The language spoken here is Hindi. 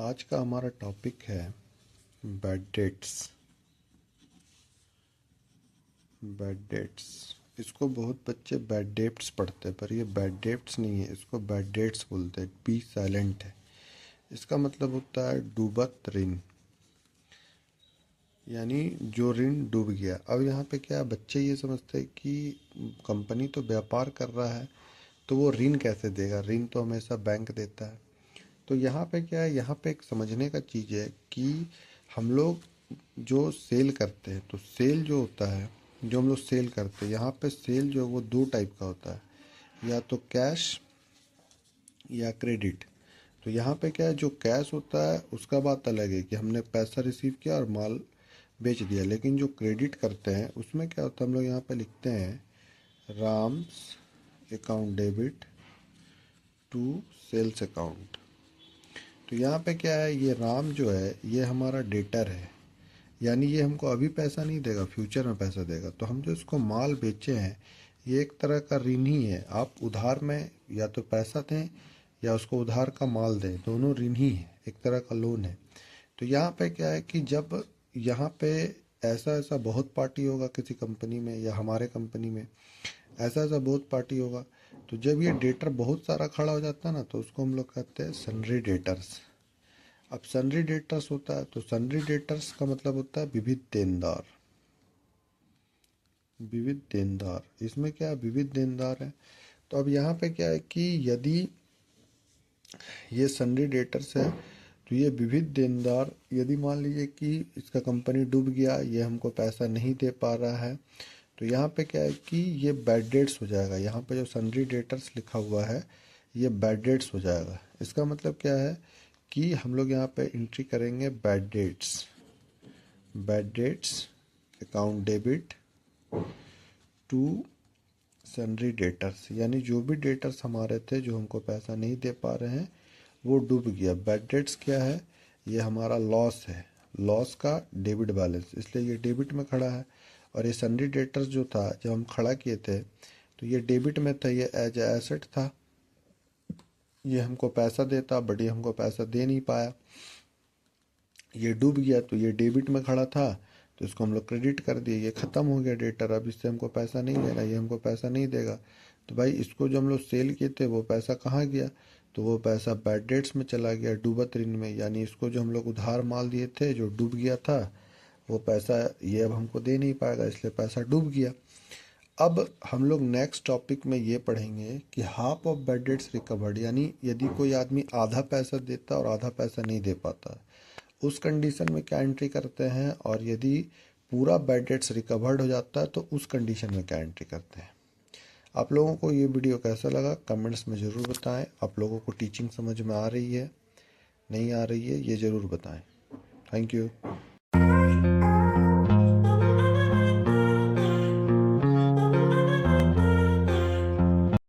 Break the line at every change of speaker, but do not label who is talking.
आज का हमारा टॉपिक है बैड डेट्स। बैड डेट्स, इसको बहुत बच्चे बैड डेट्स पढ़ते हैं, पर ये बैड डेट्स नहीं है, इसको बैड डेट्स बोलते हैं। बी साइलेंट है। इसका मतलब होता है डूबत ऋण, यानी जो ऋण डूब गया। अब यहाँ पे क्या है, बच्चे ये समझते हैं कि कंपनी तो व्यापार कर रहा है तो वो ऋण कैसे देगा, ऋण तो हमेशा बैंक देता है। तो यहाँ पे क्या है, यहाँ पे एक समझने का चीज़ है कि हम लोग जो सेल करते हैं, तो सेल जो होता है, जो हम लोग सेल करते हैं, यहाँ पे सेल जो है वो दो टाइप का होता है, या तो कैश या क्रेडिट। तो यहाँ पे क्या है, जो कैश होता है उसका बात अलग है कि हमने पैसा रिसीव किया और माल बेच दिया। लेकिन जो क्रेडिट करते हैं उसमें क्या होता है, हम लोग यहाँ पे लिखते हैं Ram's account debit to sales account. तो यहाँ पे क्या है, ये राम जो है ये हमारा डेटर है, यानी ये हमको अभी पैसा नहीं देगा, फ्यूचर में पैसा देगा। तो हम जो इसको माल बेचे हैं ये एक तरह का ऋण ही है। आप उधार में या तो पैसा दें या उसको उधार का माल दें, दोनों ऋण ही है, एक तरह का लोन है। तो यहाँ पे क्या है कि जब यहाँ पे ऐसा ऐसा बहुत पार्टी होगा किसी कंपनी में या हमारे कंपनी में, ऐसा ऐसा बहुत पार्टी होगा, तो जब ये डेटर बहुत सारा खड़ा हो जाता है ना, तो उसको हम लोग कहते हैं सन्ड्री डेटर्स। अब सन्ड्री डेटर्स होता है, तो सन्ड्री डेटर्स का मतलब होता है विविध देनदार। विविध देनदार, इसमें क्या है, विविध देनदार है। तो अब यहाँ पे क्या है कि यदि ये सन्ड्री डेटर्स है तो ये विविध देनदार, यदि मान लीजिए कि इसका कंपनी डूब गया, ये हमको पैसा नहीं दे पा रहा है, तो यहाँ पे क्या है कि ये बैड डेट्स हो जाएगा। यहाँ पे जो सन्ड्री डेटर्स लिखा हुआ है ये बैड डेट्स हो जाएगा। इसका मतलब क्या है कि हम लोग यहाँ पे एंट्री करेंगे bad debts. Bad debts account debit to sundry debtors, यानी जो भी डेटर्स हमारे थे जो हमको पैसा नहीं दे पा रहे हैं वो डूब गया। बैड डेट्स क्या है, ये हमारा लॉस है, लॉस का डेबिट बैलेंस, इसलिए ये डेबिट में खड़ा है। और ये सन्ड्री डेटर्स जो था, जब हम खड़ा किए थे तो ये डेबिट में था, ये एज ए एसेट था, ये हमको पैसा देता, बट ये हमको पैसा दे नहीं पाया, ये डूब गया। तो ये डेबिट में खड़ा था तो इसको हम लोग क्रेडिट कर दिए, ये ख़त्म हो गया डेटर, अब इससे हमको पैसा नहीं लेना, ये हमको पैसा नहीं देगा। तो भाई इसको जो हम लोग सेल किए थे वो पैसा कहाँ गया, तो वो पैसा बैड डेट्स में चला गया, डूबत ऋण में। यानी इसको जो हम लोग उधार माल दिए थे जो डूब गया था, वो पैसा ये अब हमको दे नहीं पाएगा, इसलिए पैसा डूब गया। अब हम लोग नेक्स्ट टॉपिक में ये पढ़ेंगे कि half of bad debts recovered, यानी यदि कोई आदमी आधा पैसा देता और आधा पैसा नहीं दे पाता, उस कंडीशन में क्या एंट्री करते हैं, और यदि पूरा बैड डेट्स रिकवर्ड हो जाता है तो उस कंडीशन में क्या एंट्री करते हैं। आप लोगों को ये वीडियो कैसा लगा कमेंट्स में ज़रूर बताएं। आप लोगों को टीचिंग समझ में आ रही है, नहीं आ रही है, ये ज़रूर बताएं। Thank you.